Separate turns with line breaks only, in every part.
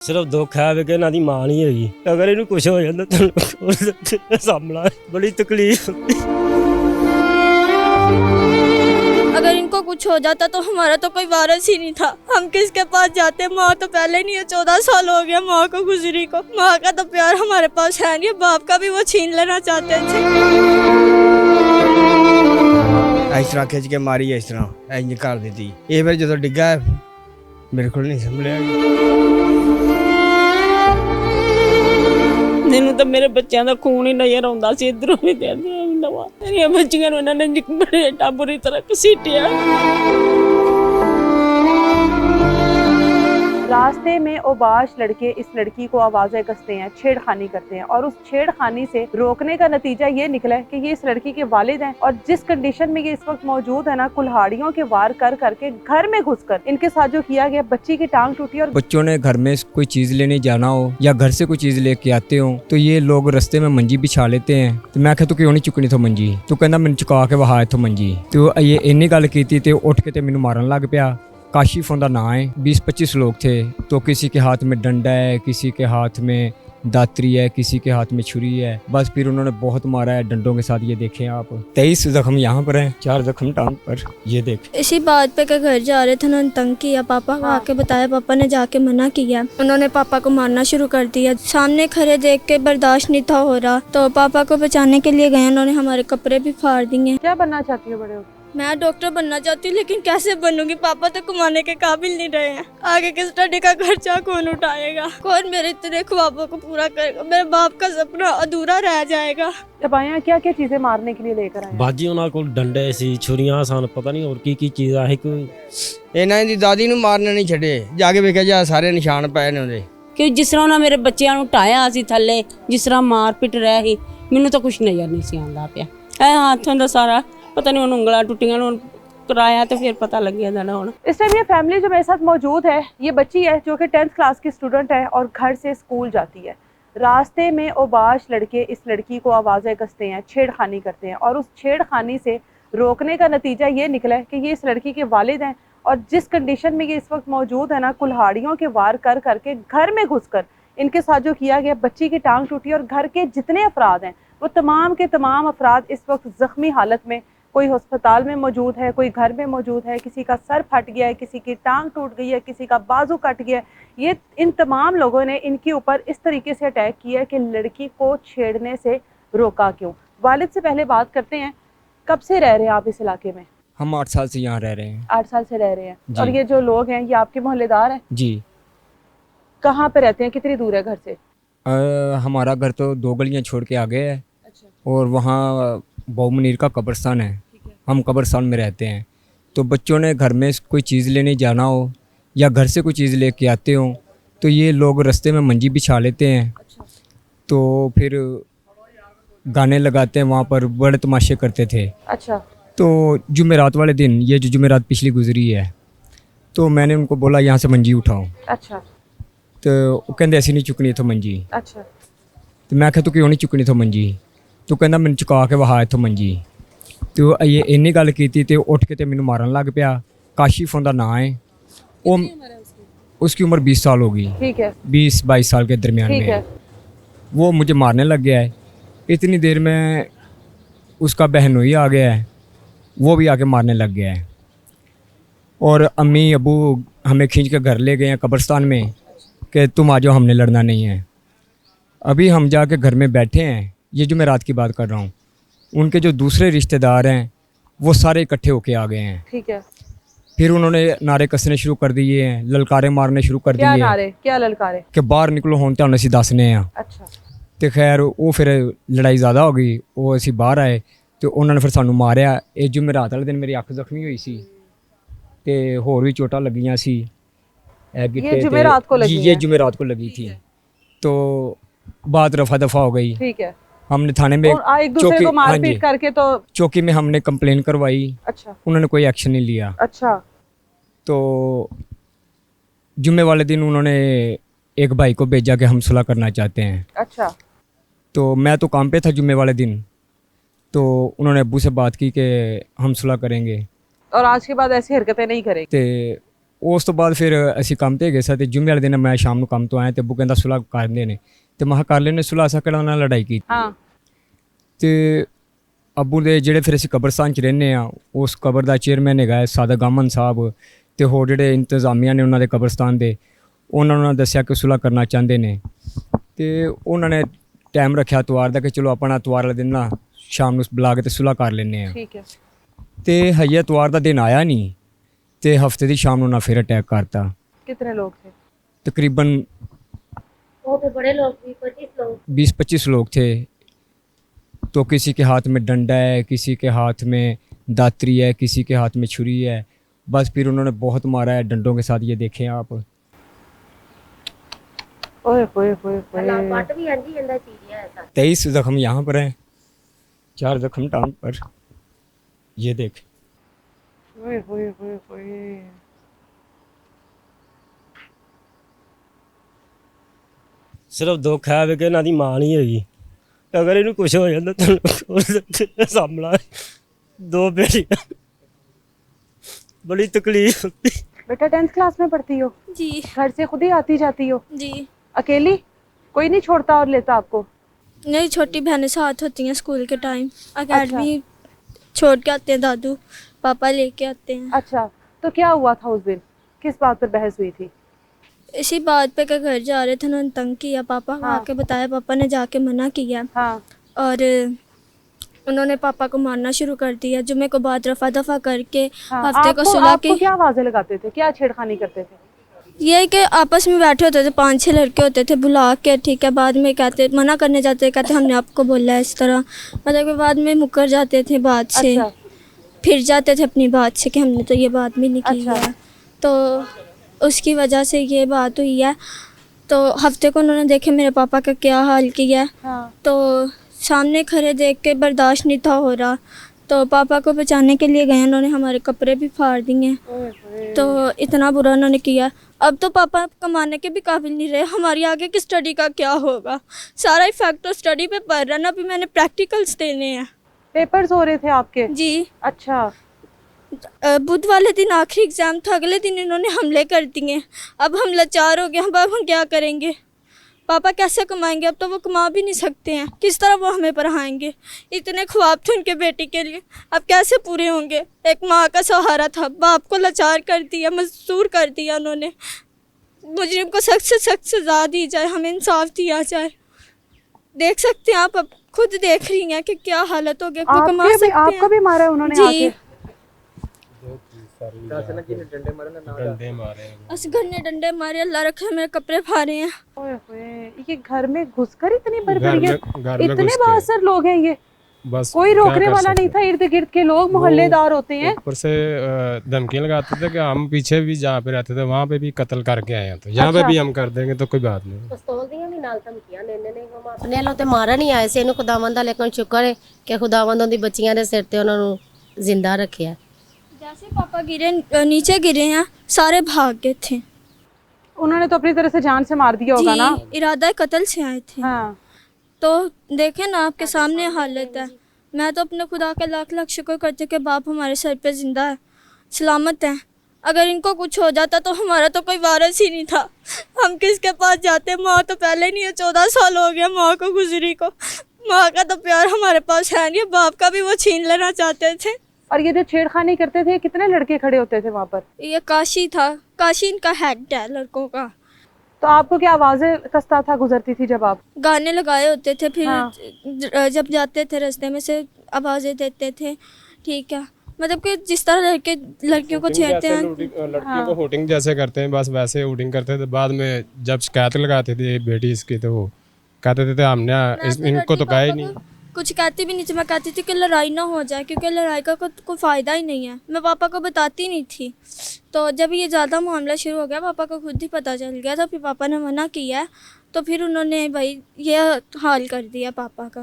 सिर्फ दुख है कि इन्हां दी मां नहीं हैगी। अगर इन्हू कुछ हो जाता तो सामना बड़ी तकलीफ होती।
अगर इनको कुछ हो जाता तो हमारा तो कोई वारिस ही नहीं था। हम किसके पास जाते? माँ तो पहले नहीं है, 14 साल हो गया माँ को गुजरी को। माँ का तो प्यार हमारे पास है नहीं, बाप का भी वो छीन लेना चाहते थे।
इस तरह खिंच के मारी, इस तरह इंज कर दी। ये फिर जो डिग्गा मेरे को नहीं संभलिया।
ਮੈਨੂੰ ਤਾਂ ਮੇਰੇ ਬੱਚਿਆਂ ਦਾ ਖੂਨ ਹੀ ਨਜ਼ਰ ਆਉਂਦਾ ਸੀ, ਇਧਰੋਂ ਵੀ ਤੇ ਇਧਰੋਂ ਵੀ ਨਵਾਂ। ਮੇਰੀਆਂ ਬੱਚੀਆਂ ਨੂੰ ਇਹਨਾਂ ਨੇ ਬੜੇ ਬੁਰੀ ਤਰ੍ਹਾਂ ਘਸੀਟਿਆ।
रास्ते में ओबाश लड़के इस लड़की को आवाज़ें कसते हैं, छेड़खानी करते हैं और उस छेड़खानी से रोकने का नतीजा ये निकला है कि ये इस लड़की के वालिद हैं और जिस कंडीशन में ये इस वक्त मौजूद है ना, कुल्हाड़ियों के वार कर करके घर में घुसकर इनके साथ जो किया गया, बच्ची की टांग टूटी। और
बच्चों ने घर में कोई चीज लेने जाना हो या घर से कोई चीज लेके आते हो तो ये लोग रास्ते में मंजी बिछा लेते हैं। तो मैं तू क्यों नहीं चुकनी थो मंजी? तू कहना मैंने चुका के वहा इथों मंजी। तो ये इन्नी गल की ते उठ के ते मैनू मारन लग पिया। काशिफ उनका नाम है। 20-25 लोग थे। तो किसी के हाथ में डंडा है, किसी के हाथ में दातरी है, किसी के हाथ में छुरी है। बस फिर उन्होंने बहुत मारा है डंडों के साथ। ये देखें आप, 23 जख्म यहाँ पर हैं, 4 जख्म टांग पर। ये देख।
इसी बात पे के घर जा रहे थे, उन्होंने तंग किया, पापा को आके बताया, पापा ने जाके मना किया। उन्होंने पापा को मारना शुरू कर दिया। सामने खड़े देख के बर्दाश्त नहीं था हो रहा, तो पापा को बचाने के लिए गए। उन्होंने हमारे कपड़े भी फाड़ दिए।
क्या बनना चाहती हो बड़े हो?
मैं डॉक्टर बनना चाहती हूँ, लेकिन कैसे बनूंगी? पापा तो कमाने के काबिल नहीं रहे हैं। आगे के स्टडी का खर्चा कौन उठाएगा? कौन मेरे इतने ख्वाबों को पूरा करेगा? मेरे बाप का सपना अधूरा रह जाएगा।
जब आया क्या क्या चीजें मारने के लिए लेकर आए?
बाजी उन्हां कोल डंडे सी, छुरियां सन, पता नहीं और की चीज़ है। कोई
ਇਹਨਾਂ ਦੀ ਦਾਦੀ ਨੂੰ ਮਾਰਨਾ ਨਹੀਂ ਛੱਡੇ। ਜਾ ਕੇ ਵੇਖਿਆ ਜਾ ਸਾਰੇ ਨਿਸ਼ਾਨ ਪਏ ਨੇ ਉਹਦੇ।
ਕਿ ਜਿਸ ਤਰ੍ਹਾਂ ਉਹਨਾਂ ਮੇਰੇ ਬੱਚਿਆਂ ਨੂੰ ਢਾਇਆ ਸੀ ਥੱਲੇ, ਜਿਸ ਤਰ੍ਹਾਂ ਮਾਰ ਪਿੱਟ ਰਿਹਾ ਸੀ, ਮੈਨੂੰ ਤਾਂ ਕੁਝ ਨਜ਼ਰ ਨਹੀਂ ਸੀ ਆਉਂਦਾ ਪਿਆ। ਇਹ ਹੱਥੋਂ ਦਾ ਸਾਰਾ पता नहीं, उंगला टुटियां कराया तो फिर पता लग गया था।
इस टाइम ये फैमिली जो मेरे साथ मौजूद है, ये बच्ची है जो कि 10th क्लास की स्टूडेंट है और घर से स्कूल जाती है। रास्ते में ओबाश लड़के इस लड़की को आवाज़ें कसते हैं, छेड़खानी करते हैं और उस छेड़खानी से रोकने का नतीजा ये निकला है कि ये इस लड़की के वालिद हैं और जिस कंडीशन में ये इस वक्त मौजूद है ना, कुल्हाड़ियों के वार कर करके घर में घुसकर इनके साथ जो किया गया, बच्ची की टांग टूटी और घर के जितने अफराद हैं वो तमाम के तमाम अफराद इस वक्त ज़ख्मी हालत में, कोई अस्पताल में मौजूद है, कोई घर में मौजूद है, किसी का सर फट गया है, किसी की टांग टूट गई है, किसी का बाजू कट गया है। ये इन तमाम लोगों ने इनके ऊपर इस तरीके से अटैक किया कि लड़की को छेड़ने से रोका क्यों? वालिद से पहले बात करते हैं, कब से रह रहे हैं आप इस इलाके में?
हम 8 साल से यहाँ रह रहे हैं।
8 साल से रह रहे हैं। और ये जो लोग हैं ये आपके मोहल्लेदार हैं?
जी।
कहाँ पे रहते हैं, कितनी दूर है घर से?
हमारा घर तो 2 गलियाँ छोड़ के आगे है। अच्छा। और वहाँ बहु मुनीर का कब्रिस्तान है। हम कब्रिस्तान में रहते हैं। तो बच्चों ने घर में कोई चीज़ लेने जाना हो या घर से कोई चीज़ लेके आते हो तो ये लोग रास्ते में मंजी बिछा लेते हैं। अच्छा। तो फिर गाने लगाते हैं, वहाँ पर बड़े तमाशे करते थे। अच्छा। तो जुमेरात वाले दिन, ये जो जुमेरात पिछली गुजरी है, तो मैंने उनको बोला यहाँ से मंजी उठाओ। अच्छा। तो वो कहते ऐसी नहीं चुकनी तो मंजी। अच्छा। तो मैं तू क्यों नहीं चुकनी तो मंजी? तो कहना मैंने चुका के वहा इथों मंजी। तो ये इन्नी गल की ते उठ के ते मैनू मारन लग पिया। काशिफ उनका नाम है। वो उसकी उम्र 20 साल होगी। ठीक है। 20-22 साल के दरमियान में है। वो मुझे मारने लग गया है। इतनी देर में उसका बहनोई आ गया है, वो भी आके मारने लग गया है। और अम्मी अबू हमें खींच के घर ले गए हैं कब्रिस्तान में कि तुम आ जाओ, हमने लड़ना नहीं है। अभी हम जाके घर में बैठे हैं, ये जो मैं रात की बात कर रहा हूँ, उनके जो दूसरे रिश्तेदार हैं वो सारे इकट्ठे होके आ गए हैं। ठीक है। फिर उन्होंने नारे कसने शुरू कर दिए हैं, ललकारे मारने शुरू कर दिए। क्या नारे, क्या ललकारे? कि बाहर निकलो हों तो असी दसने हैं। अच्छा। तो खैर वो फिर लड़ाई ज़्यादा हो गई, वो असी बाहर आए तो उन्होंने फिर सानू मारिया। ये जुमेरात वाले दिन मेरी अख जख्मी हुई सी ते होर भी चोटां लगियां सी। ये जुमेरात को लगी? ये जुमेरात को लगी थी। तो बात रफा दफा हो गई। ठीक है। हमने थाने में एक दूसरे को मारपीट करके तो चौकी में हमने कंप्लेन करवाई। अच्छा। उन्होंने कोई एक्शन नहीं लिया। अच्छा। तो जुम्मे वाले दिन उन्होंने एक भाई को भेजा कि हम सुलह करना चाहते हैं। अच्छा। तो मैं तो काम पे था जुम्मे वाले दिन, तो उन्होंने अब्बू से बात की कि हम सुलह करेंगे और आज के बाद ऐसी हरकतें नहीं करेंगे। ਉਸ ਤੋਂ ਬਾਅਦ ਫਿਰ ਅਸੀਂ ਕੰਮ ਤੇ ਗਏ ਸਾਂ ਤੇ ਜੁਮੇ ਵਾਲੇ ਦਿਨ ਮੈਂ ਸ਼ਾਮ ਨੂੰ ਕੰਮ ਤੋਂ ਆਇਆ ਤੇ ਅੱਬੂ ਕਹਿੰਦਾ ਸੁਲ੍ਹਾ ਕਰਦੇ ਨੇ ਤੇ ਮੈਂ ਕਿਹਾ ਕਰ ਲੈਨੇ ਸੁਲ੍ਹਾ, ਅਸਾਂ ਕਿਹੜਾ ਉਹਨਾਂ ਨਾਲ ਲੜਾਈ ਕੀਤੀ।
हाँ
ਤੇ ਅੱਬੂ ਦੇ ਜਿਹੜੇ ਫਿਰ ਅਸੀਂ ਕਬਰਸਤਾਨ 'ਚ ਰਹਿੰਦੇ ਆ, ਉਸ ਕਬਰ ਦਾ ਚੇਅਰਮੈਨ ਹੈਗਾ ਸਾਦਕ ਅਮਨ ਸਾਹਿਬ ਤੇ ਹੋਰ ਜਿਹੜੇ ਇੰਤਜ਼ਾਮੀਆਂ ਨੇ ਉਹਨਾਂ ਦੇ ਕਬਰਸਤਾਨ ਦੇ, ਉਹਨਾਂ ਨੂੰ ਦੱਸਿਆ ਕਿ ਸੁਲ੍ਹਾ ਕਰਨਾ ਚਾਹੁੰਦੇ ਨੇ ਤੇ ਉਹਨਾਂ ਨੇ ਟਾਈਮ ਰੱਖਿਆ ਇਤਵਾਰ ਦਾ ਕਿ ਚਲੋ ਆਪਣਾ ਇਤਵਾਰ ਵਾਲੇ ਦਿਨ ਨਾ ਸ਼ਾਮ ਨੂੰ ਬੁਲਾ ਕੇ ਤੇ ਸੁਲ੍ਹਾ ਕਰ ਲੈਂਦੇ ਆ।
ठीक है।
ਤੇ ਹਜੇ ਇਤਵਾਰ ਦਾ ਦਿਨ ਆਇਆ ਨਹੀਂ ਤੇ ਹਫਤੇ ਦੀ ਸ਼ਾਮ ਨੂੰ ਨਾ ਫਿਰ ਅਟੈਕ ਕਰਤਾ।
कितने लोग थे?
तकरीबन
वो तो बड़े लोग भी 25 लोग
20-25 लोग थे। तो किसी के हाथ में डंडा है, किसी के हाथ में दातरी है, किसी के हाथ में छुरी है। बस फिर उन्होंने बहुत मारा है डंडों के साथ, ये देखें आप।
ओए होए होए
अल्लाह
होए।
पाट भी अंजी अंदर चीज है ऐसा
23 जख्म यहाँ पर हैं, 4 जख्म टांग पर, ये देख।
ओए होए होए होए।
ਸਿਰਫ ਦੁੱਖ ਹੈ ਵੀ ਕਿ ਇਹਨਾਂ ਦੀ ਮਾਂ ਨਹੀਂ ਹੈਗੀ। ਅਗਰ ਇਹਨੂੰ ਕੁਝ ਹੋ ਜਾਂਦਾ ਤਾਂ ਉਹਦਾ ਸਾਹਮਣਾ ਦੋ ਬੇਟੀਆਂ ਬੜੀ ਤਕਲੀਫ ਹੁੰਦੀ।
बेटा 10th क्लास में पढ़ती हो?
जी
घर से खुद ही आती जाती हो?
जी।
अकेली? कोई नहीं छोड़ता और लेता आपको?
मेरी छोटी बहनें साथ होती हैं स्कूल के टाइम, अकेडमी छोड़ के आते हैं दादू, पापा लेके आते हैं।
अच्छा, तो क्या हुआ था उस दिन? किस बात पर बहस हुई थी?
इसी बात पे के घर जा रहे थे, उन्होंने तंग किया, पापा को
हाँ।
आके बताया, पापा ने जाके मना किया
हाँ
और उन्होंने पापा को मारना शुरू कर दिया। जुमे को बाद रफा दफा करके
हाँ।
हफ्ते को
आपको
सुलह
आपको
की।
क्या आवाजें लगाते थे? क्या छेड़खानी करते थे?
ये कि आपस में बैठे होते थे, 5-6 लड़के होते थे बुला के, ठीक है, बाद में कहते मना करने जाते, कहते हमने आपको बोला है इस तरह, मतलब कि बाद में मुकर जाते थे बात से।
अच्छा।
फिर जाते थे अपनी बात से कि हमने तो ये बात भी नहीं की
अच्छा।
है, तो उसकी वजह से ये बात हुई है। तो हफ्ते को उन्होंने देखे मेरे पापा का क्या हाल किया,
हाँ।
तो सामने खड़े देख के बर्दाश्त नहीं था हो रहा, तो पापा को बचाने के लिए गए, उन्होंने हमारे कपड़े भी फाड़ दिए।
ओए होए।
तो इतना बुरा उन्होंने किया। अब तो पापा कमाने के भी काबिल नहीं रहे, हमारी आगे की स्टडी का क्या होगा? सारा इफेक्ट तो स्टडी पे पड़ रहा है ना, अभी मैंने प्रैक्टिकल्स देने हैं।
पेपर्स हो रहे थे आपके?
जी
अच्छा।
बुध वाले दिन आखिरी एग्ज़ाम था, अगले दिन इन्होंने हमले कर दिए। अब हम लाचार हो गए, अब हम क्या करेंगे? पापा कैसे कमाएंगे? अब तो वो कमा भी नहीं सकते हैं, किस तरह वो हमें पढ़ाएंगे? इतने ख्वाब थे उनके बेटी के लिए, अब कैसे पूरे होंगे? एक माँ का सहारा था, बाप को लाचार कर दिया, मजदूर कर दिया उन्होंने। मुजरिम को सख्त से सख्त सजा दी जाए, हमें इंसाफ दिया जाए। देख सकते हैं आप, अब खुद देख रही हैं कि क्या हालत हो गई। वो कमा सकते हैं।
आपको भी मारा है उन्होंने
जी।
आके?
डंडे
घरने डंडे मारे, अल्लाह रखे मेरे कपड़े फाड़े हैं।
ओए होए, ये घर में घुसकर इतनी बर्बरी है?
घर में
इतने
घुस के।
बासर लोग हैं ये,
बस
कोई
क्या
रोकने
कर
वाला
सकते
नहीं था। इर्द गिर्द के लोग
वो
मोहल्लेदार होते हैं।
ऊपर से धमकियां लगाते थे कि हम पीछे भी जहाँ पे रहते थे वहाँ पे भी कत्ल करके आए हैं, तो यहाँ पे
अच्छा।
भी हम कर देंगे तो कोई बात नहीं।
ਪਿਸਤੌਲ ਦੀਆਂ ਵੀ ਨਾਲ ਧਮਕੀਆਂ ਲੈਂਦੇ ਨੇ। ਹਮ ਆਪਣੇ ਵੱਲੋਂ ਤੇ ਮਾਰਨ ਨਹੀਂ ਆਏ ਸੀ ਇਹਨੂੰ, ਖੁਦਾਵੰਦ ਦਾ ਲੇਕਿਨ ਸ਼ੁਕਰ ਹੈ ਕਿ ਖੁਦਾਵੰਦ ਉਹਦੀ ਬੱਚੀਆਂ ਦੇ ਸਿਰ ਤੇ ਉਹਨਾਂ ਨੂੰ ਜ਼ਿੰਦਾ ਰੱਖਿਆ।
जैसे पापा गिरे, नीचे गिरे हैं, सारे भाग गए थे।
उन्होंने तो अपनी तरह से जान से मार दिया होगा ना?
जी, इरादा कत्ल से आए थे।
हाँ।
तो देखें ना आपके सामने हालत है। मैं तो अपने खुदा का लाख लाख शुक्र करती हूँ कि बाप हमारे सर पे ज़िंदा है, सलामत है। अगर इनको कुछ हो जाता तो हमारा तो कोई वारिस ही नहीं था, हम किसके पास जाते? माँ तो पहले नहीं है, 14 साल हो गया माँ को गुजरी को। माँ का तो प्यार हमारे पास है नहीं, बाप का भी वो छीन लेना चाहते थे।
और ये जो छेड़खानी करते थे, कितने लड़के खड़े होते थे वहाँ पर?
ये काशी था, काशी इनका हेड है लड़कों का।
तो आपको क्या आवाजें कसता था गुजरती थी जब आप?
गाने लगाए होते थे, फिर
हाँ।
जब जाते थे रास्ते में से आवाज़ें देते थे, ठीक है, मतलब कि जिस तरह लड़कियों को छेड़ते हैं।
लड़कियों को होटिंग जैसे करते हैं, बस वैसे होटिंग करते थे। बाद में जब शिकायत लगाते थे बेटी इसकी, तो वो कहते थे हमने इनको तो कहा ही नहीं।
कुछ कहती भी नहीं थी, मैं कहती थी कि लड़ाई ना हो जाए, क्योंकि लड़ाई का कोई फ़ायदा ही नहीं है। मैं पापा को बताती नहीं थी, तो जब ये ज़्यादा मामला शुरू हो गया, पापा को खुद ही पता चल गया था, फिर पापा ने मना किया, तो फिर उन्होंने भाई ये हाल कर दिया पापा का।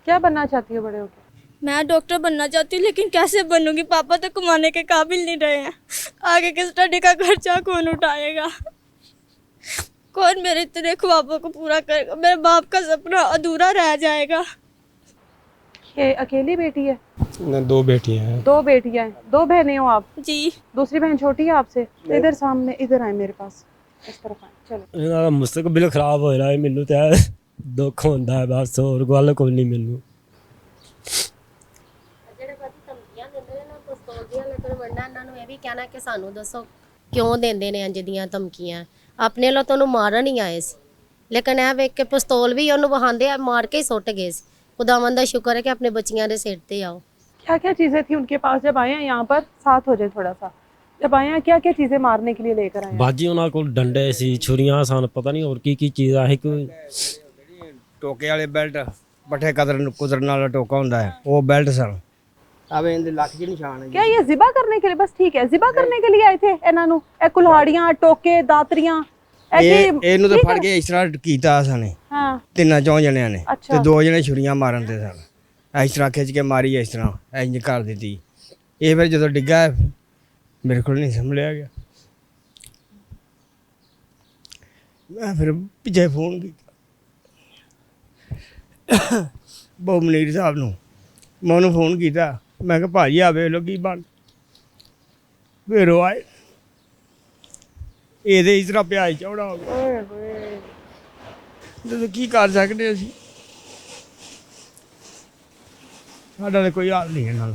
क्या बनना चाहती हो बड़े होकर?
मैं डॉक्टर बनना चाहती हूँ, लेकिन कैसे बनूंगी? पापा तो कमाने के काबिल नहीं रहे हैं, आगे के स्टडी का खर्चा कौन उठाएगा? कौन मेरे इतने ख्वाबों को पूरा करेगा? मेरे बाप का सपना अधूरा रह जाएगा।
ये अकेली बेटी है?
दो बेटियां हैं।
दो बेटियां हैं, दो बहनें हो आप?
जी।
दूसरी बहन छोटी है आपसे? तो इधर सामने, इधर आए मेरे पास, इस तरफ आए, चलो।
ਇਹਨਾਂ ਦਾ ਮੁਸਤਕਬਲ ਖਰਾਬ ਹੋ ਰਿਹਾ ਹੈ, ਮੈਨੂੰ ਤਾਂ ਦੁੱਖ ਹੁੰਦਾ ਹੈ ਬਸ, ਹੋਰ ਗੱਲ ਕੋਈ ਨਹੀਂ ਮੈਨੂੰ।
ਜਿਹੜੇ ਬਾਕੀ ਧਮਕੀਆਂ ਦਿੰਦੇ ਨੇ ਨਾ ਪਿਸਤੌਲ ਦੀਆਂ, ਲੇਕਿਨ ਵੰਡਾ ਇਹਨਾਂ ਨੂੰ ਇਹ ਵੀ ਕਹਿਣਾ ਕਿ ਸਾਨੂੰ ਦੱਸੋ ਕਿਉਂ ਦਿੰਦੇ ਨੇ ਇੰਜ ਦੀਆਂ ਧਮਕੀਆਂ। ਆਪਣੇ ਵੱਲੋਂ ਤਾਂ ਉਹਨੂੰ ਮਾਰਨ ਹੀ ਆਏ ਸੀ, ਲੇਕਿਨ ਇਹ ਵੇਖ ਕੇ ਪਿਸਤੌਲ ਵੀ ਉਹਨੂੰ ਵਹਾਉਂਦੇ ਆ, ਮਾਰ ਕੇ ਹੀ ਸੁੱਟ ਗਏ ਸੀ। खुदावंद का शुक्र है कि अपने बच्चियां दे सिर ते आओ।
क्या क्या चीज़ें थी उनके पास जब आए हैं यहाँ पर? साथ हो जाए थोड़ा सा। जब आए हैं क्या क्या चीज़ें मारने के लिए लेकर आए हैं?
ਬਾਜੀ ਉਹਨਾਂ ਕੋਲ ਡੰਡੇ ਸੀ, ਛੁਰੀਆਂ ਸਨ, ਪਤਾ ਨਹੀਂ ਹੋਰ ਕੀ ਚੀਜ਼ਾਂ ਸੀ। ਕੋਈ
ਟੋਕੇ ਵਾਲੇ ਬੈਲਟ, ਪੱਠੇ ਕੁਤਰਨ ਵਾਲਾ ਟੋਕਾ ਹੁੰਦਾ ਹੈ, ਉਹ ਬੈਲਟ ਸਨ। ਆਵੇ ਇਹਦੇ ਲੱਕ 'ਚ ਨਿਸ਼ਾਨ ਹੈ।
क्या ये जिबा करने के लिए? बस ठीक है, जिबा करने के लिए आए थे ਇਹਨਾਂ ਨੂੰ? ਇਹ ਕੁल्हाड़ियां, टोके, दातरियां
ਇਹਨੂੰ ਤਾਂ ਫੜ ਕੇ ਇਸ ਤਰ੍ਹਾਂ ਕੀਤਾ ਸਾਨੇ।
हाँ,
ਤਿੰਨਾਂ ਚੌਂ ਜਣਿਆਂ ਨੇ,
ਅੱਛਾ।
ਤੇ ਦੋ ਜਣੇ ਛੁਰੀਆਂ ਮਾਰਨ ਤੇ ਸਨ। ਇਸ ਤਰ੍ਹਾਂ ਖਿੱਚ ਕੇ ਮਾਰੀ, ਇਸ ਤਰ੍ਹਾਂ ਇੰਜ ਕਰ ਦਿੱਤੀ। ਇਹ ਫਿਰ ਜਦੋਂ ਡਿੱਗਾ ਮੇਰੇ ਕੋਲ ਨਹੀਂ ਸੰਭਲਿਆ ਗਿਆ। ਮੈਂ ਫਿਰ ਪਿੱਛੇ ਫੋਨ ਕੀਤਾ ਬਹੁ ਮਨੀਰ ਸਾਹਿਬ ਨੂੰ। ਮੈਂ ਉਹਨੂੰ ਫੋਨ ਕੀਤਾ, ਮੈਂ ਕਿਹਾ ਭਾਜੀ ਆ ਵੇਖ ਲਓ ਕੀ ਬਣ। ਫਿਰ ਉਹ ਆਏ, ਇਹਦੇ ਇਸ ਤਰ੍ਹਾਂ ਪਿਆਜ਼ ਚੌੜਾ ਹੋ ਗਿਆ। ਜਦੋਂ ਕੀ ਕਰ ਸਕਦੇ ਅਸੀਂ, ਸਾਡਾ ਤਾਂ ਕੋਈ ਹਾਲ ਨਹੀਂ ਹੈ ਨਾਲ।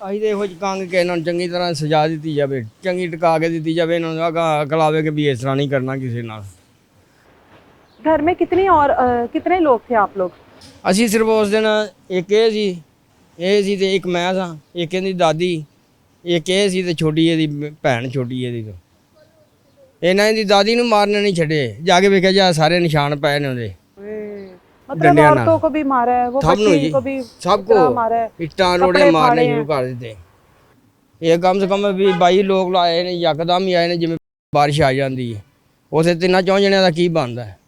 ਅਸੀਂ ਤਾਂ ਇਹੋ ਜਿਹੀ ਕੰਗ ਕੇ ਇਹਨਾਂ ਨੂੰ ਚੰਗੀ ਤਰ੍ਹਾਂ ਸਜ਼ਾ ਦਿੱਤੀ ਜਾਵੇ, ਚੰਗੀ ਟਿਕਾ ਕੇ ਦਿੱਤੀ ਜਾਵੇ। ਇਹਨਾਂ ਨੂੰ ਅਕਲ ਆਵੇ ਕਿ ਵੀ ਇਸ ਤਰ੍ਹਾਂ ਨਹੀਂ ਕਰਨਾ ਕਿਸੇ ਨਾਲ।
घर में कितने लोग थे आप लोग?
ਅਸੀਂ ਸਿਰਫ ਉਸ ਦਿਨ ਇੱਕ ਇਹ ਸੀ ਤੇ ਇੱਕ ਮੈਂ ਸਾਂ, ਇੱਕ ਇਹਦੀ ਦਾਦੀ, ਇੱਕ ਇਹ ਸੀ ਤੇ ਛੋਟੀ ਇਹਦੀ ਭੈਣ, ਛੋਟੀ ਇਹਦੀ ਤੋਂ। ਇਹਨਾਂ ਦੀ ਦਾਦੀ ਨੂੰ ਮਾਰਨ ਨਹੀਂ ਛੱਡੇ, ਜਾ ਕੇ ਵੇਖਿਆ ਜਾ ਸਾਰੇ ਨਿਸ਼ਾਨ ਪਏ ਨੇ ਉਹਦੇ।
मतलब औरतों को भी मारा है, वो बच्ची को भी
ਸਭ ਕੋ
मारा है,
ਇੱਟਾਂ ਰੋੜੇ ਮਾਰਨੇ ਸ਼ੁਰੂ ਕਰ ਦਿੱਤੇ। ਇਹ ਕਮ ਸੇ ਕਮ ਵੀ 22 ਲੋਕ ਆਏ ਨੇ, ਯਕਦਮ ਹੀ ਆਏ ਨੇ ਜਿਵੇਂ ਬਾਰਿਸ਼ ਆ ਜਾਂਦੀ ਹੈ। ਉਸੇ ਤਿੰਨਾਂ ਚੌਂ ਜਣਿਆਂ ਦਾ ਕੀ ਬਣਦਾ ਹੈ।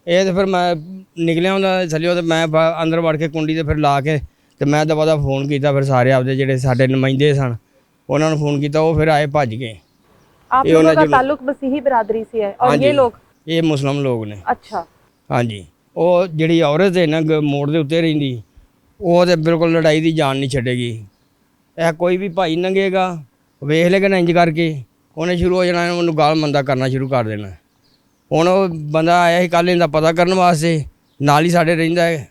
ਇਹ ਤੇ ਫਿਰ ਮੈਂ ਨਿਕਲਿਆ ਹੁੰਦਾ ਥੱਲੇ, ਤੇ ਮੈਂ ਅੰਦਰ ਵੜ ਕੇ ਕੁੰਡੀ ਤੇ ਫਿਰ ਲਾ ਕੇ ਤੇ ਮੈਂ ਦਵਾ ਦਾ ਫੋਨ ਕੀਤਾ। ਫਿਰ ਸਾਰੇ ਆਪਦੇ ਜਿਹੜੇ ਸਾਡੇ ਨੁਮਾਇੰਦੇ ਸਨ ਉਹਨਾਂ ਨੂੰ ਫੋਨ ਕੀਤਾ, ਉਹ ਫਿਰ ਆਏ ਭੱਜ ਗਏ।
आप लोगों का ताल्लुक मसीही बिरादरी से है और ये लोग?
ਇਹ ਮੁਸਲਮਾਨ ਲੋਕ ਨੇ।
अच्छा।
ਹਾਂਜੀ, ਉਹ ਜਿਹੜੀ ਔਰਤ ਹੈ ਨਾ ਮੋੜ ਦੇ ਉੱਤੇ ਰਹਿੰਦੀ, ਉਹ ਤੇ ਬਿਲਕੁਲ ਲੜਾਈ ਦੀ ਜਾਨ ਨਹੀਂ ਛੱਡੇਗੀ। ਇਹ ਕੋਈ ਵੀ ਭਾਈ ਲੰਘੇਗਾ ਵੇਖ ਲੇਗਾ ਨਾ ਇੰਜ ਕਰਕੇ, ਉਹਨੇ ਸ਼ੁਰੂ ਹੋ ਜਾਣਾ ਉਹਨੂੰ ਗਾਲ ਮੰਦਾ ਕਰਨਾ ਸ਼ੁਰੂ ਕਰ ਦੇਣਾ। ਹੁਣ ਉਹ ਬੰਦਾ ਆਇਆ ਸੀ ਕੱਲ੍ਹ ਇਹਦਾ ਪਤਾ ਕਰਨ ਵਾਸਤੇ, ਨਾਲ ਹੀ ਸਾਡੇ ਰਹਿੰਦਾ ਹੈ,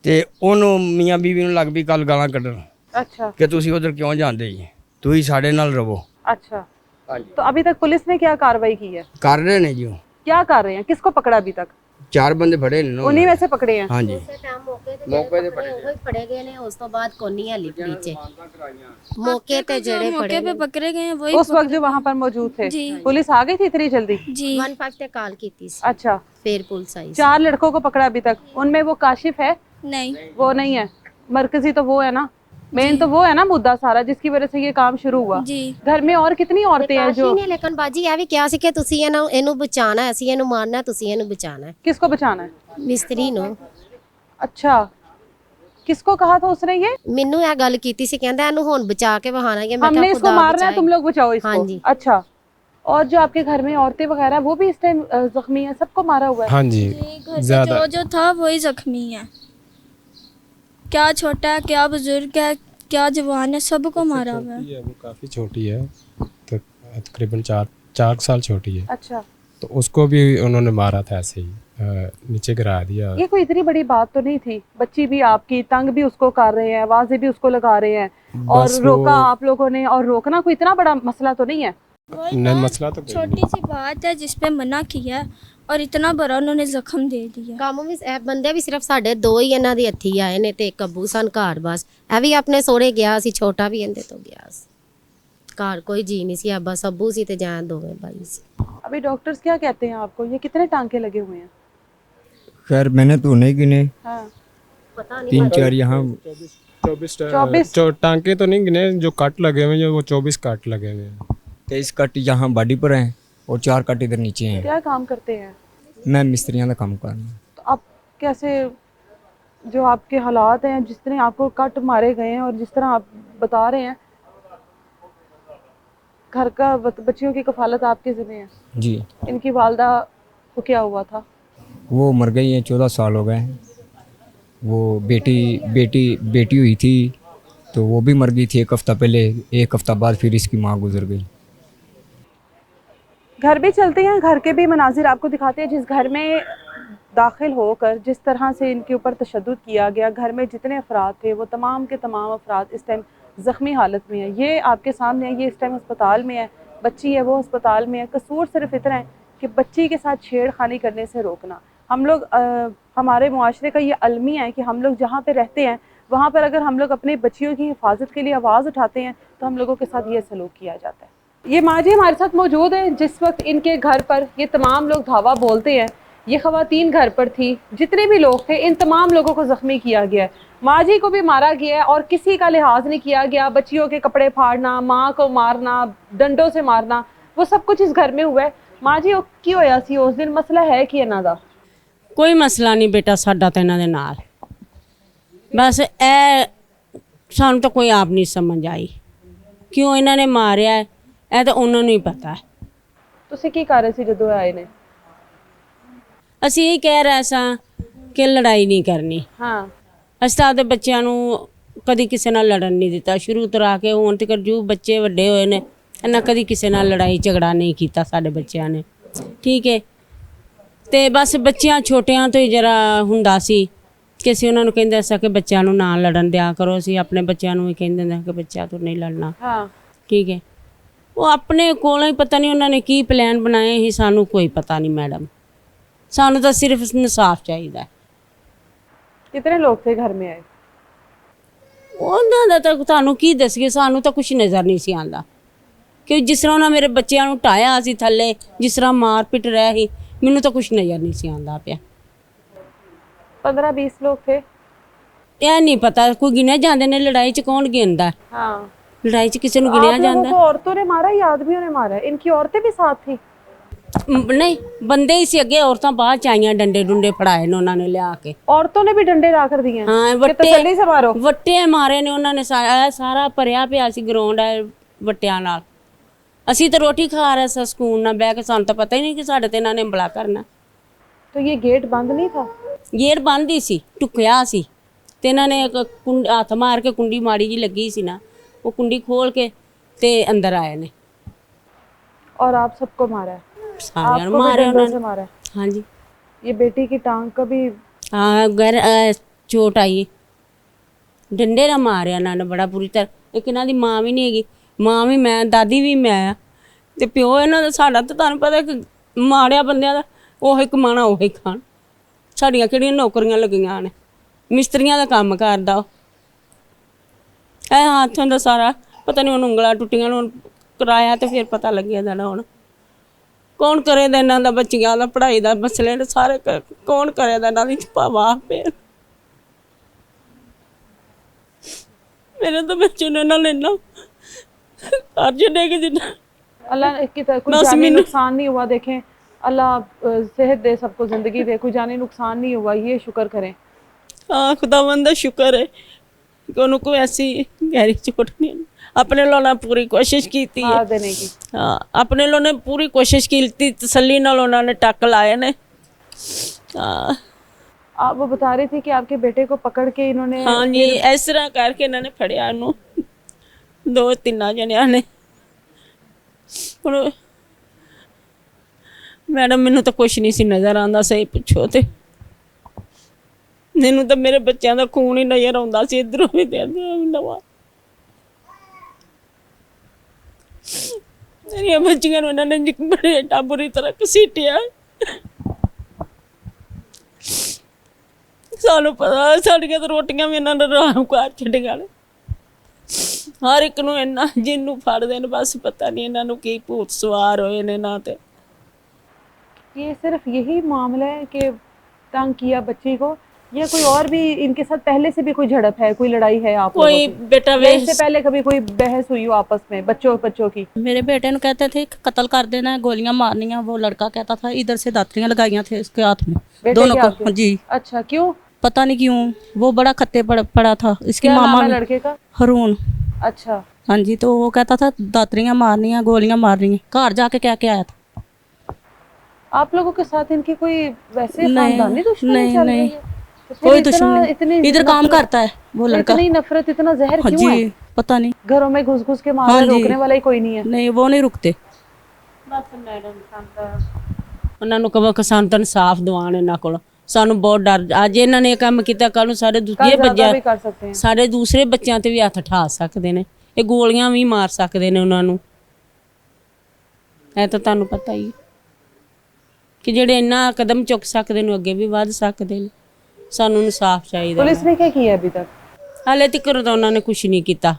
ਤੇ ਉਹਨੂੰ ਮੀਆਂ ਬੀਵੀ ਨੂੰ ਲੱਗ ਪਈ ਕੱਲ ਗਾਲਾਂ ਕੱਢਣ।
अच्छा।
ਕਿ ਤੁਸੀਂ ਉਧਰ ਕਿਉਂ ਜਾਂਦੇ ਜੀ, ਤੁਸੀਂ ਸਾਡੇ ਨਾਲ ਰਹੋ।
अच्छा, तो अभी तक पुलिस ने क्या कार्रवाई की है?
ਕਰ ਰਹੇ ਨੇ ਜੀ ਉਹ।
क्या कर रहे हैं? किसको पकड़ा अभी तक?
4 ਬੰਦੇ ਫੜੇ ਨੇ ਉਹਨਾਂ
उन्हीं में से पकड़े हैं?
ਹਾਂਜੀ।
मौके ते फड़े गए ने, उस तो बाद कोनी है नीचे मौके ते जड़े
मौके पे पकड़े गए हैं वही।
उस वक्त जो वहाँ पर मौजूद थे,
जी।
पुलिस आ गई थी इतनी जल्दी?
जी।
15 ते कॉल की थी।
अच्छा,
फिर पुलिस आई।
4 लड़कों को पकड़ा अभी तक। उनमें वो काशिफ है?
नहीं,
वो नहीं है। मरकजी तो वो है ना, मेन तो वो है ना मुद्दा सारा, जिसकी वजह से ये काम शुरू हुआ।
जी।
घर में और कितनी औरतें हैं जो?
नहीं, लेकिन बाजी ये भी क्या सी कि तुसी ਇਹਨੂੰ ਬਚਾਣਾ ਹੈ, ਅਸੀਂ ਇਹਨੂੰ ਮਾਰਨਾ, ਤੁਸੀਂ ਇਹਨੂੰ ਬਚਾਣਾ ਹੈ।
किसको बचाना है?
ਮਿਸਤਰੀ ਨੂੰ।
अच्छा, किसको कहा था उसने ये?
ਮੈਨੂੰ ਇਹ ਗੱਲ ਕੀਤੀ ਸੀ, ਕਹਿੰਦਾ ਇਹਨੂੰ ਹੁਣ ਬਚਾ ਕੇ ਵਹਾਣਾ ਹੈ। मैं
हमने इसको मारना है, तुम लोग बचाओ इसको।
हाँ जी।
अच्छा, और जो आपके घर में औरतें वगैरह वो भी इस टाइम जख्मी है? सबको मारा हुआ है?
हाँ जी,
घर से
ज़्यादा।
जो था वही जख्मी है। क्या छोटा है, क्या बुजुर्ग है, क्या जवान है, सबको मारा हुआ है।
वो काफ़ी छोटी है, तो तकरीबन 4 साल छोटी है।
अच्छा,
तो उसको भी उन्होंने मारा था ऐसे ही, नीचे गिरा दिया।
ये कोई इतनी बड़ी बात तो नहीं थी। बच्ची भी आपकी, तंग भी उसको कर रहे हैं, आवाजें भी उसको लगा रहे हैं, और
बस
रोका आप लोगों ने। और रोकना कोई इतना बड़ा मसला तो नहीं है।
नहीं, मसला तो कोई
छोटी सी बात है जिसपे मना किया और इतना बड़ा उन्होंने जख्म दे दिया।
ਕੰਮ ਵੀ ਇਹ ਬੰਦੇ ਵੀ ਸਿਰਫ ਸਾਡੇ 2 ਹੀ ਇਹਨਾਂ ਦੇ ਹੱਥੀ ਆਏ ਨੇ, ਤੇ ਇੱਕ ਅੱਬੂ ਸਨ ਘਰ। ਬਸ ਇਹ ਵੀ ਆਪਣੇ ਸੋਹਰੇ ਗਿਆ ਸੀ, ਛੋਟਾ ਵੀ ਇਹਦੇ ਤੋਂ ਗਿਆ ਸੀ। ਘਰ ਕੋਈ ਜੀ ਨਹੀਂ ਸੀ, ਬਸ ਅੱਬੂ ਸੀ ਤੇ ਜਾਂ ਦੋਵੇਂ ਭਾਈ ਸੀ।
अभी डॉक्टर्स क्या कहते हैं आपको? ये कितने टांके लगे हुए हैं?
खैर मैंने तो नहीं गिने,
हाँ।
पता नहीं
3-4 यहाँ।
24 टांके तो नहीं गिने, जो कट लगे हुए हैं, वो 24 कट लगे हुए हैं।
23 कट यहाँ बॉडी पर हैं और 4 कट इधर नीचे हैं।
क्या काम करते हैं?
मैं मिस्त्रियों का काम करना।
तो आप कैसे, जो आपके हालात हैं, जिस तरह आपको कट मारे गए हैं और जिस तरह आप बता रहे हैं, घर का बच्चियों की कफालत आपके ज़िम्मे है?
जी।
इनकी वालदा को क्या हुआ था?
वो मर गई हैं, 14 साल हो गए हैं। वो बेटी बेटी बेटी हुई थी तो वो भी मर गई थी 1 हफ्ता पहले। 1 हफ्ता बाद फिर इसकी माँ गुजर गई।
घर भी चलते हैं, घर के भी मनाजिर आपको दिखाते हैं। जिस घर में दाखिल होकर जिस तरह से इनके ऊपर तशद्दुद किया गया, घर में जितने अफराद थे वो तमाम के तमाम अफराद इस टाइम ज़ख्मी हालत में है। ये आपके सामने है, ये इस टाइम अस्पताल में है, बच्ची है वो अस्पताल में है। कसूर सिर्फ इतना है कि बच्ची के साथ छेड़खानी करने से रोकना। हम लोग हमारे मुआशरे का ये अलमिया है कि हम लोग जहाँ पे रहते हैं वहाँ पर अगर हम लोग अपनी बच्चियों की हिफाजत के लिए आवाज़ उठाते हैं तो हम लोगों के साथ ये सलूक किया जाता है। ये माँ जी हमारे साथ मौजूद है। जिस वक्त इनके घर पर ये तमाम लोग धावा बोलते हैं, ये ख़वातीन घर पर थी, जितने भी लोग थे इन तमाम लोगों को ज़ख्मी किया गया है। माँ जी को भी मारा गया है और किसी का लिहाज नहीं किया गया। बच्चियों के कपड़े फाड़ना, माँ को मारना, डंडों से मारना, वो सब कुछ इस घर में हुआ है। माँ जी की होया सी उस दिन मसला है कि इन्हां दा
कोई मसला नहीं बेटा साडा तो इन्हां दे नाल, बस ए सानू तो कोई आप नहीं समझ आई क्यों इन्हां ने मारिया है, ਇਹ ਤਾਂ ਉਹਨਾਂ ਨੂੰ ਹੀ ਪਤਾ ਹੈ।
ਤੁਸੀਂ ਕੀ ਕਰ ਰਹੇ ਸੀ ਜਦੋਂ ਆਏ ਨੇ?
ਅਸੀਂ ਇਹ ਕਹਿ ਰਹੇ ਸਾਂ ਕਿ ਲੜਾਈ ਨਹੀਂ ਕਰਨੀ।
ਹਾਂ,
ਅਸੀਂ ਤਾਂ ਆਪਦੇ ਬੱਚਿਆਂ ਨੂੰ ਕਦੀ ਕਿਸੇ ਨਾਲ ਲੜਨ ਨਹੀਂ ਦਿੱਤਾ, ਸ਼ੁਰੂ ਤੋਂ ਆ ਕੇ ਹੁਣ ਤੱਕ ਜੋ ਬੱਚੇ ਵੱਡੇ ਹੋਏ ਨੇ ਇਹਨਾਂ ਕਦੀ ਕਿਸੇ ਨਾਲ ਲੜਾਈ ਝਗੜਾ ਨਹੀਂ ਕੀਤਾ ਸਾਡੇ ਬੱਚਿਆਂ ਨੇ, ਠੀਕ ਹੈ। ਤੇ ਬਸ ਬੱਚਿਆਂ ਛੋਟਿਆਂ ਤੋਂ ਹੀ ਜਰਾ ਹੁੰਦਾ ਸੀ ਕਿ ਅਸੀਂ ਉਹਨਾਂ ਨੂੰ ਕਹਿੰਦੇ ਸਾਂ ਕਿ ਬੱਚਿਆਂ ਨੂੰ ਨਾ ਲੜਨ ਦਿਆ ਕਰੋ। ਅਸੀਂ ਆਪਣੇ ਬੱਚਿਆਂ ਨੂੰ ਵੀ ਕਹਿੰਦੇ ਹੁੰਦੇ ਕਿ ਬੱਚਿਆਂ ਤੋਂ ਨਹੀਂ ਲੜਨਾ,
ਹਾਂ,
ਠੀਕ ਹੈ। ਉਹ ਆਪਣੇ ਕੋਲੋਂ ਹੀ ਪਤਾ ਨਹੀਂ ਉਹਨਾਂ ਨੇ ਕੀ ਪਲਾਨ ਬਣਾਏ ਸੀ, ਸਾਨੂੰ ਕੋਈ ਪਤਾ ਨਹੀਂ ਮੈਡਮ। ਸਾਨੂੰ ਤਾਂ ਸਿਰਫ ਇਨਸਾਫ ਚਾਹੀਦਾ ਹੈ।
कितने लोग थे घर में आए?
ਉਹਨਾਂ ਦਾ ਤਾਂ ਤੁਹਾਨੂੰ ਕੀ ਦੱਸੀਏ, ਸਾਨੂੰ ਤਾਂ ਕੁਝ ਨਜ਼ਰ ਨਹੀਂ ਸੀ ਆਉਂਦਾ ਕਿ ਜਿਸ ਤਰ੍ਹਾਂ ਉਹਨਾਂ ਮੇਰੇ ਬੱਚਿਆਂ ਨੂੰ ਢਾਇਆ ਸੀ ਥੱਲੇ, ਜਿਸ ਤਰ੍ਹਾਂ ਮਾਰ ਪਿੱਟ ਰਿਹਾ ਸੀ, ਮੈਨੂੰ ਤਾਂ ਕੁਝ ਨਜ਼ਰ ਨਹੀਂ ਸੀ ਆਉਂਦਾ ਪਿਆ।
15-20 लोग थे।
ਇਹ ਨਹੀਂ ਪਤਾ ਕੋਈ ਗਿਣਿਆ ਜਾਂਦੇ ਨੇ, ਲੜਾਈ 'ਚ ਕੌਣ ਗਿਣਦਾ?
हाँ,
ਲੜਾਈ 'ਚ ਕਿਸੇ ਨੂੰ ਗਿਣਿਆ
आप लोगों
ਜਾਂਦਾ?
को औरतों ने मारा या आदमियों ने मारा? इनकी औरतें भी साथ थी?
ਨਹੀਂ, ਬੰਦੇ ਹੀ ਸੀ ਅੱਗੇ, ਔਰਤਾਂ ਬਾਅਦ 'ਚ ਆਈਆਂ। ਡੰਡੇ ਡੁੰਡੇ ਫੜਾਏ ਨੇ ਉਹਨਾਂ ਨੇ ਲਿਆ ਕੇ।
औरतों ने भी डंडे ला कर दिए हैं
ਹਾਂ
कि
ਵੱਟੇ
तसल्ली से मारो।
ਵੱਟੇ ਮਾਰੇ ਨੇ ਉਹਨਾਂ ਨੇ। ਸਾਰਾ ਭਰਿਆ ਪਿਆ ਸੀ ਗਰਾਊਂਡ ਵੱਟਿਆਂ ਨਾਲ। ਅਸੀਂ ਤਾਂ ਰੋਟੀ ਖਾ ਰਹੇ ਸਾਂ ਸਕੂਨ ਨਾਲ ਬਹਿ ਕੇ, ਸਾਨੂੰ ਤਾਂ ਪਤਾ ਹੀ ਨਹੀਂ ਕਿ ਸਾਡੇ ਤੇ ਇਹਨਾਂ ਨੇ ਹਮਲਾ ਕਰਨਾ।
तो ये गेट बंद नहीं था?
ਗੇਟ ਬੰਦ ਹੀ ਸੀ, ਟੁੱਕਿਆ ਸੀ ਤੇ ਇਹਨਾਂ ਨੇ ਇੱਕ ਹੱਥ ਮਾਰ ਕੇ ਕੁੰਡੀ ਮਾੜੀ ਜੀ ਲੱਗੀ ਸੀ ਨਾ, ਉਹ ਕੁੰਡੀ ਖੋਲ ਕੇ ਤੇ ਅੰਦਰ ਆਏ ਨੇ।
और आप सबको मारा है?
ਸਾਰਿਆਂ
आपको
ਨੂੰ
भी
ਮਾਰਿਆ
डंडों
ਉਹਨਾਂ
से
ਨੇ।
मारा है?
ਹਾਂਜੀ
ये बेटी की टांग का भी?
ਹਾਂ ਗਰ ਚੋਟ ਆਈ, ਡੰਡੇ ਨਾਲ ਮਾਰਿਆ ਇਹਨਾਂ ਨੇ ਬੜਾ ਬੁਰੀ ਤਰ੍ਹਾਂ। ਇੱਕ ਇਹਨਾਂ ਦੀ ਮਾਂ ਵੀ ਨਹੀਂ ਹੈਗੀ, ਮਾਂ ਵੀ ਮੈਂ, ਦਾਦੀ ਵੀ ਮੈਂ ਆ ਤੇ ਪਿਓ ਇਹਨਾਂ ਦਾ। ਸਾਡਾ ਤਾਂ ਤੁਹਾਨੂੰ ਪਤਾ ਕਿ ਮਾੜਿਆ ਬੰਦਿਆਂ ਦਾ ਉਹੀ ਕਮਾਣਾ ਉਹੀ ਖਾਣ। ਸਾਡੀਆਂ ਕਿਹੜੀਆਂ ਨੌਕਰੀਆਂ ਲੱਗੀਆਂ ਨੇ, ਮਿਸਤਰੀਆਂ ਦਾ ਕੰਮ ਕਰਦਾ ਉਹ। ਇਹ ਹੱਥੋਂ ਦਾ ਸਾਰਾ ਪਤਾ ਨਹੀਂ, ਉਹਨੂੰ ਉਂਗਲਾਂ ਟੁੱਟੀਆਂ ਨੂੰ ਕਰਾਇਆ ਤੇ ਫਿਰ ਪਤਾ ਲੱਗਿਆ ਜਾਣਾ। ਹੁਣ ਕੌਣ ਕਰੇਗਾ ਇਹਨਾਂ ਦਾ, ਬੱਚਿਆਂ ਦਾ ਪੜ੍ਹਾਈ ਦਾ ਮਸਲੇ ਨੇ ਸਾਰੇ ਕੌਣ ਕਰੇਗਾ ਇਹਨਾਂ ਦੀ ਭਾਵਾ ਫਿਰ। ਮੇਰੇ ਤਾਂ ਬੱਚੇ ਨੇ ਨਾਲ ਇੰਨਾ ਕਰ ਛੱਡੇ ਕਿ ਜਿੰਨਾ
अल्लाह की कोई
बस
जानी
मैंने-
नुकसान नहीं हुआ। देखें अल्लाह सेहत दे, सबको ज़िंदगी दे, कोई जानी नुकसान नहीं हुआ, ये शुक्र करें।
हाँ खुदावंद दा शुक्र है कि ਉਹਨੂੰ ਕੋਈ ਐਸੀ ਗਹਿਰੀ ਚੋਟ ਨਹੀਂ ਆਈ। ਆਪਣੇ ਲੋਕਾਂ ਨੇ ਪੂਰੀ ਕੋਸ਼ਿਸ਼ ਕੀਤੀ ਹੈ।
साथ देने की।
ਹਾਂ ਆਪਣੇ ਲੋਕਾਂ ਨੇ ਪੂਰੀ ਕੋਸ਼ਿਸ਼ ਕੀਤੀ, ਤਸੱਲੀ ਨਾਲ ਉਹਨਾਂ ਨੇ ਟੱਕ ਲਾਏ ਨੇ। ਹਾਂ
आप वो बता रही थी कि आपके बेटे को पकड़ के इन्होंने
ਹਾਂ ਜੀ, ਇਸ ਤਰ੍ਹਾਂ ਕਰਕੇ ਇਹਨਾਂ ਨੇ ਫੜਿਆ ਇਹਨੂੰ, 2-3 ਜਣਿਆਂ ਨੇ। ਹੁਣ ਮੈਡਮ ਮੈਨੂੰ ਤਾਂ ਕੁਛ ਨਹੀਂ ਸੀ ਨਜ਼ਰ ਆਉਂਦਾ, ਸਹੀ ਪੁੱਛੋ ਤੇ। ਮੈਨੂੰ ਤਾਂ ਮੇਰੇ ਬੱਚਿਆਂ ਦਾ ਖੂਨ ਹੀ ਨਜ਼ਰ ਆਉਂਦਾ ਸੀ, ਇੱਧਰੋਂ ਵੀ ਤੇ ਇੱਧਰੋਂ ਵੀ ਨਵਾਂ। ਮੇਰੀਆਂ ਬੱਚੀਆਂ ਨੂੰ ਇਹਨਾਂ ਨੇ ਬੜੇ ਏਡਾ ਬੁਰੀ ਤਰ੍ਹਾਂ ਘਸੀਟਿਆ। ਸਾਨੂੰ ਪਤਾ ਸਾਡੀਆਂ ਤਾਂ ਰੋਟੀਆਂ ਵੀ ਇਹਨਾਂ ਨੇ ਆਰਾਮ ਕਰ ਛੱਡੀਆਂ ਨੇ। ਹਰ ਇੱਕ ਨੂੰ ਇੰਨਾ ਜਿਹਨੂੰ ਫੜਦੇ ਨੇ ਬਸ ਪਤਾ ਨਹੀਂ ਇਹਨਾਂ ਨੂੰ ਕੀ ਭੂਤ ਸਵਾਰ ਹੋਏ ਨੇ ਨਾ। ਤੇ
ये सिर्फ यही मामला है कि तंग किया बच्ची को, या कोई और भी इनके साथ पहले से भी कोई झड़प है, कोई लड़ाई है आप
कोई
लोगों की?
बेटा
या इससे पहले कभी कोई बहस हुई हो आपस में बच्चों की?
मेरे बेटे ने कहते थे कि कत्ल कर देना है, गोलियां मारनी है। वो लड़का कहता था इधर से दातरियां लगाई थे इसके हाथ में,
बेटे
दोनों
के
को।
हाथ में?
जी
अच्छा, क्यों?
पता नहीं क्यों, वो बड़ा खत्ते पड़ा था। इसकी
क्या नाम
मामा
है
भी-
लड़के का?
हरून।
अच्छा,
हाँ जी, तो वो कहता था दातरियां मारनी है, गोलियां मारनी है। घर जाके कह के आया था।
आप लोगों के साथ इनकी कोई वैसे
नहीं,
खानदानी दुश्मनी
नहीं,
चल रही
नहीं।
है? तो फिर
कोई
इतना-
दुश्मन
इतनी
नहीं, इधर काम
नफरत-
करता है वो लड़का।
इतनी नफरत, इतना जहर
हाँ
क्यों है?
जी, पता नहीं।
घरों में घुस घुस के मार
हाँ
रहे,
जी।
रोकने वाला ही कोई नहीं है।
नहीं, वो नहीं रुकते।
ਉਹਨਾਂ ਨੂੰ ਕਹੋ ਕਿ ਸਾਨੂੰ ਤਾਂ ਇਨਸਾਫ ਦਿਵਾਉਣ ਇਹਨਾਂ ਕੋਲ। ਸਾਨੂੰ ਬਹੁਤ ਡਰ, ਅੱਜ ਇਹਨਾਂ ਨੇ ਇਹ ਕੰਮ ਕੀਤਾ, ਕੱਲ ਨੂੰ ਸਾਡੇ
कल
ਦੂਜੇ
ज्यादा भी
ਬੱਚੇ,
कर सकते हैं।
ਸਾਡੇ ਦੂਸਰੇ ਬੱਚਿਆਂ ਤੇ ਵੀ ਹੱਥ ਠਾ ਸਕਦੇ ਨੇ, ਇਹ ਗੋਲੀਆਂ ਵੀ ਮਾਰ ਸਕਦੇ ਨੇ ਉਹਨਾਂ ਨੂੰ। ਇਹ ਤਾਂ ਤੁਹਾਨੂੰ ਪਤਾ ਹੀ ਹੈ ਕਿ ਜਿਹੜੇ ਇੰਨਾ ਕਦਮ ਚੁੱਕ ਸਕਦੇ ਨੇ ਅੱਗੇ ਵੀ ਵੱਧ ਸਕਦੇ ਨੇ। ਸਾਨੂੰ ਇਨਸਾਫ ਚਾਹੀਦਾ।
पुलिस ने क्या किया अभी तक?
ਹਾਲੇ ਤੱਕ ਤਾਂ ਉਹਨਾਂ ਨੇ ਕੁਝ ਨਹੀਂ ਕੀਤਾ,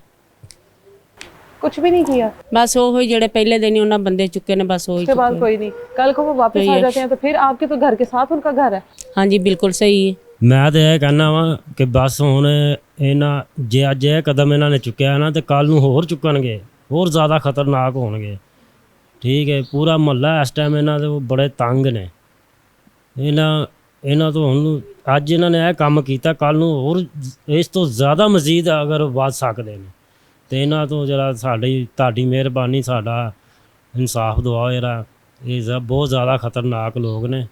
कुछ भी नहीं किया।
ਬਸ ਉਹ ਹੀ ਜਿਹੜੇ ਪਹਿਲੇ ਦਿਨ ਹੀ ਉਹਨਾਂ ਬੰਦੇ ਚੁੱਕੇ ਨੇ, ਬਸ ਉਹ ਹੀ
उसके बाद
ਚੁੱਕੇ।
कोई नहीं। कल को वो वापस
कोई
आ
है।
जाते हैं तो फिर आपके तो घर के साथ उनका घर है।
ਹਾਂਜੀ ਬਿਲਕੁਲ ਸਹੀ ਹੈ।
ਮੈਂ ਤਾਂ ਇਹ ਕਹਿਣਾ ਵਾਂ ਕਿ ਬਸ ਹੁਣ ਇਹਨਾਂ ਜੇ ਅੱਜ ਇਹ ਕਦਮ ਇਹਨਾਂ ਨੇ ਚੁੱਕਿਆ ਨਾ ਤੇ ਕੱਲ ਨੂੰ ਹੋਰ ਚੁੱਕਣਗੇ, ਹੋਰ ਜ਼ਿਆਦਾ ਖਤਰਨਾਕ ਹੋਣਗੇ। ਠੀਕ ਹੈ, ਪੂਰਾ ਮੁਹੱਲਾ ਇਸ ਟਾਈਮ ਇਹਨਾਂ ਦੇ ਬੜੇ ਤੰਗ ਨੇ। ਇਹਨਾਂ ਤੋਂ ਹੁਣ ਅੱਜ ਇਹਨਾਂ ਨੇ ਇਹ ਕੰਮ ਕੀਤਾ, ਕੱਲ ਨੂੰ ਹੋਰ ਇਸ ਤੋਂ ਜ਼ਿਆਦਾ ਮਜ਼ੀਦ ਅਗਰ ਵੱਧ ਸਕਦੇ ਨੇ। ਤੇ ਇਹਨਾਂ ਤੋਂ ਜਿਹੜਾ ਤੁਹਾਡੀ ਮਿਹਰਬਾਨੀ, ਸਾਡਾ ਇਨਸਾਫ ਦਿਵਾਓ। ਇਹ ਬਹੁਤ ਜ਼ਿਆਦਾ ਖਤਰਨਾਕ ਲੋਕ ਨੇ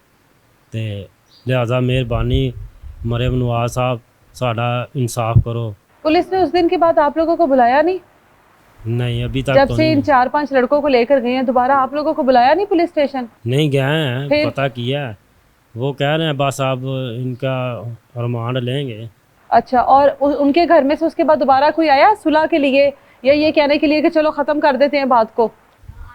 ਤੇ ਲਿਹਾਜ਼ਾ ਮਿਹਰਬਾਨੀ ਮਰੀਮ ਨਵਾਜ਼ ਸਾਹਿਬ, ਸਾਡਾ ਇਨਸਾਫ ਕਰੋ।
पुलिस ने उस दिन के बाद आप लोगों को बुलाया नहीं?
नहीं अभी तक
जब
तो
से इन
नहीं,
4-5 लड़कों को लेकर गए हैं, दोबारा आप लोगों को बुलाया नहीं पुलिस स्टेशन?
नहीं गए हैं,
फिर?
पता किया है। वो कह रहे हैं बस आप इनका रिमांड लेंगे।
अच्छा, और उनके घर में से उसके बाद दोबारा कोई आया सुलह के लिए, या ये कहने के लिए कि चलो खत्म कर देते हैं बात को?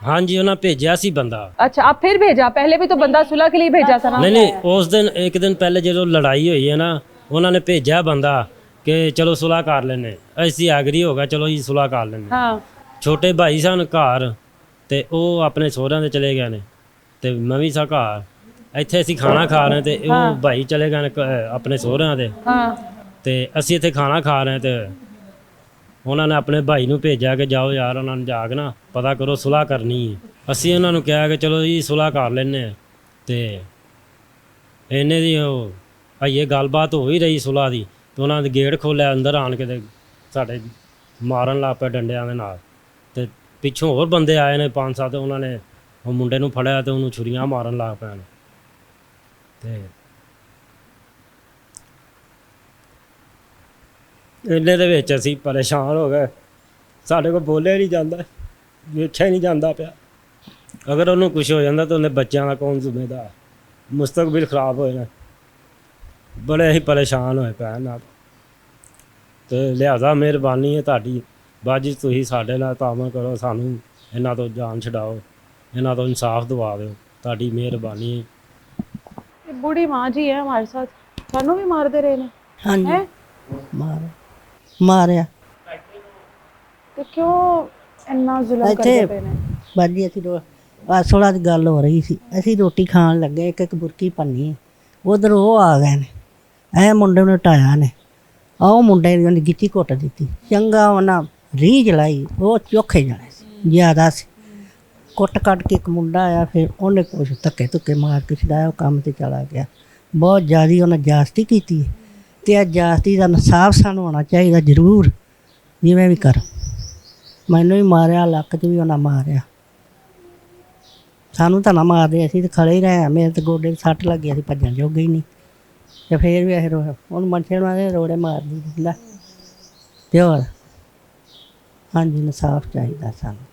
हाँ जी, उन्हें भेजा सी बंदा।
अच्छा, अब फिर भेजा? पहले भी तो बंदा सुलह के लिए भेजा था ना?
नहीं उस दिन एक दिन पहले जो लड़ाई हुई है ना, उन्होंने भेजा बंदा कि चलो सुलह कर लेने, ऐसी एग्री होगा, चलो जी सुलह कर लेने।
हाँ।
छोटे भाई सन घर ते ਉਹ ਆਪਣੇ ਸਹੁਰਿਆਂ ਦੇ ਚਲੇ ਗਏ ਨੇ ਤੇ ਮੈਂ ਵੀ ਸਾਂ ਘਰ। ਇੱਥੇ ਅਸੀਂ ਖਾਣਾ ਖਾ ਰਹੇ ਤੇ ਉਹ ਭਾਈ ਚਲੇ ਗਏ ਨੇ ਆਪਣੇ ਸਹੁਰਿਆਂ ਦੇ।
हाँ।
ਤੇ ਅਸੀਂ ਇੱਥੇ ਖਾਣਾ ਖਾ ਰਹੇ ਤੇ ਉਹਨਾਂ ਨੇ ਆਪਣੇ ਭਾਈ ਨੂੰ ਭੇਜਿਆ ਕਿ ਜਾਓ ਯਾਰ, ਉਹਨਾਂ ਨੂੰ ਜਾ ਕੇ ਨਾ ਪਤਾ ਕਰੋ, ਸੁਲਾਹ ਕਰਨੀ ਹੈ। ਅਸੀਂ ਉਹਨਾਂ ਨੂੰ ਕਿਹਾ ਕਿ ਚਲੋ ਜੀ ਸੁਲਾਹ ਕਰ ਲੈਂਦੇ ਹਾਂ। ਤੇ ਇਹਨੇ ਦੀ ਉਹ ਇਹ ਗੱਲਬਾਤ ਹੋ ਹੀ ਰਹੀ ਸੁਲਾਹ ਦੀ, ਤੇ ਉਹਨਾਂ ਦੇ ਗੇਟ ਖੋਲ੍ਹਿਆ, ਅੰਦਰ ਆਣ ਕੇ ਤੇ ਸਾਡੇ ਮਾਰਨ ਲੱਗ ਪਏ ਡੰਡਿਆਂ ਦੇ ਨਾਲ। ਤੇ ਪਿੱਛੋਂ ਹੋਰ ਬੰਦੇ ਆਏ ਨੇ 5-7, ਉਹਨਾਂ ਨੇ ਉਹ ਮੁੰਡੇ ਨੂੰ ਫੜਿਆ ਤੇ ਉਹਨੂੰ ਛੁਰੀਆਂ ਮਾਰਨ ਲੱਗ ਪਏ ਨੇ। ਤੇ ਇੰਨੇ ਦੇ ਵਿੱਚ ਅਸੀਂ ਪਰੇਸ਼ਾਨ ਹੋ ਗਏ, ਸਾਡੇ ਕੋਲ ਬੋਲਿਆ ਨਹੀਂ ਜਾਂਦਾ, ਵੇਖਿਆ ਹੀ ਨਹੀਂ ਜਾਂਦਾ ਪਿਆ। ਅਗਰ ਉਹਨੂੰ ਕੁਝ ਹੋ ਜਾਂਦਾ ਤਾਂ ਉਹਨੇ ਬੱਚਿਆਂ ਦਾ ਕੌਣ ਜ਼ਿੰਮੇਦਾਰ, ਮੁਸਤਕਬਲ ਖਰਾਬ ਹੋ ਜਾਣਾ। ਬੜੇ ਹੀ ਪਰੇਸ਼ਾਨ ਹੋਏ ਪਏ ਨਾਲ। ਤੇ ਲਿਹਾਜ਼ਾ ਮਿਹਰਬਾਨੀ ਹੈ ਤੁਹਾਡੀ, ਬਾਜੀ ਤੁਸੀਂ ਸਾਡੇ ਨਾਲ ਤਾਮਨ ਕਰੋ, ਸਾਨੂੰ ਇਹਨਾਂ ਤੋਂ ਜਾਨ ਛਡਾਓ, ਇਹਨਾਂ ਤੋਂ ਇਨਸਾਫ ਦਿਵਾ ਦਿਓ, ਤੁਹਾਡੀ ਮਿਹਰਬਾਨੀ ਹੈ।
ये बूढ़ी माँ जी है हमारे साथ, सानू भी मारते रहे ने।
हाँ जी,
हैं?
ਮਾਰਿਆ
तो क्यों इन्ना जुल्म
ਇੱਥੇ
करते पे ने?
ਬਾਜੀ ਅਸੀਂ ਥੋੜਾ ਦੀ ਗੱਲ ਹੋ ਰਹੀ ਸੀ, ਅਸੀਂ ਰੋਟੀ ਖਾਣ ਲੱਗੇ, ਇੱਕ ਇੱਕ ਬੁਰਕੀ ਪੰਨੀ, ਉਧਰ ਉਹ ਆ ਗਏ ਨੇ, ਐ ਮੁੰਡੇ ਨੂੰ ਢਾਇਆ ਨੇ, ਉਹ ਮੁੰਡੇ ਨੇ ਉਹਨੇ ਗਿੱਟੀ ਘੁੱਟ ਦਿੱਤੀ, ਚੰਗਾ ਉਹਨਾਂ ਰੀਝ ਲਾਈ, ਉਹ ਚੋਖੇ ਜਾਣੇ ਸੀ ਜ਼ਿਆਦਾ ਸੀ। ਕੁੱਟ ਕੱਟ ਕੇ ਇੱਕ ਮੁੰਡਾ ਆਇਆ, ਫਿਰ ਉਹਨੇ ਕੁਛ ਧੱਕੇ ਧੁੱਕੇ ਮਾਰ ਕੇ ਛਡਾਇਆ, ਉਹ ਕੰਮ ਤੇ ਚਲਾ ਗਿਆ। ਬਹੁਤ ਜ਼ਿਆਦਾ ਉਹਨੇ ਜ਼ਿਆਦਤੀ ਕੀਤੀ ਤੇ ਇਹ ਜ਼ਿਆਦਤੀ ਦਾ ਇਨਸਾਫ ਸਾਨੂੰ ਹੋਣਾ ਚਾਹੀਦਾ ਜ਼ਰੂਰ, ਜਿਵੇਂ ਵੀ ਕਰ। ਮੈਨੂੰ ਵੀ ਮਾਰਿਆ, ਲੱਕ 'ਚ ਵੀ ਉਹਨਾਂ ਮਾਰਿਆ, ਸਾਨੂੰ ਤਾਂ ਨਾ ਮਾਰਦੇ, ਅਸੀਂ ਤਾਂ ਖੜੇ ਹੀ ਰਹੇ ਹਾਂ। ਮੇਰੇ ਤਾਂ ਗੋਡੇ 'ਚ ਸੱਟ ਲੱਗੀ, ਅਸੀਂ ਭੱਜਣ ਜੋਗੇ ਹੀ ਨਹੀਂ। ਤੇ ਫਿਰ ਵੀ ਅਸੀਂ ਉਹਨੂੰ ਮੱਛੇ ਨੂੰ ਰੋੜੇ ਮਾਰਦੀ ਲੈ ਤੇ ਹੋਰ। ਹਾਂਜੀ, ਇਨਸਾਫ ਚਾਹੀਦਾ ਸਾਨੂੰ।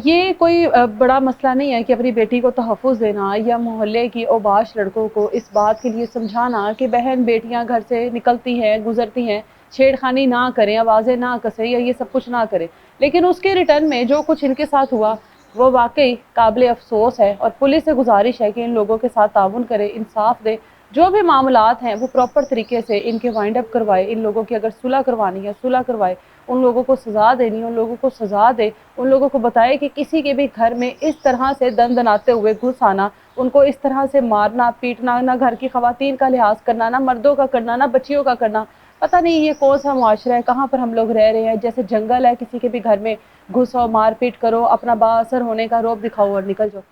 ये कोई बड़ा मसला नहीं है कि अपनी बेटी को तहफ़्फ़ुज़ देना या मोहल्ले की ओबाश लड़कों को इस बात के लिए समझाना कि बहन बेटियां घर से निकलती हैं, गुजरती हैं, छेड़खानी ना करें, आवाज़ें ना कसें या ये सब कुछ ना करें। लेकिन उसके रिटर्न में जो कुछ इनके साथ हुआ वो वाकई काबिल अफसोस है, और पुलिस से गुजारिश है कि इन लोगों के साथ ताउन करे, इंसाफ दे, जो भी मामलात हैं वो प्रॉपर तरीके से इनके वाइंड अप करवाए। इन लोगों की अगर सुलह करवानी है सुलह करवाए, उन लोगों को सज़ा देनी है उन लोगों को सज़ा दे, उन लोगों को बताए कि किसी के भी घर में इस तरह से दनाते हुए घुस आना, उनको इस तरह से मारना पीटना, ना घर की ख़वातीन का लिहाज करना, ना मर्दों का करना, ना बच्चियों का करना, पता नहीं ये कौन सा मुआशरा है, कहाँ पर हम लोग रह रहे हैं। जैसे जंगल है, किसी के भी घर में घुसो, मारपीट करो, अपना बाअसर होने का रौब दिखाओ और निकल जाओ।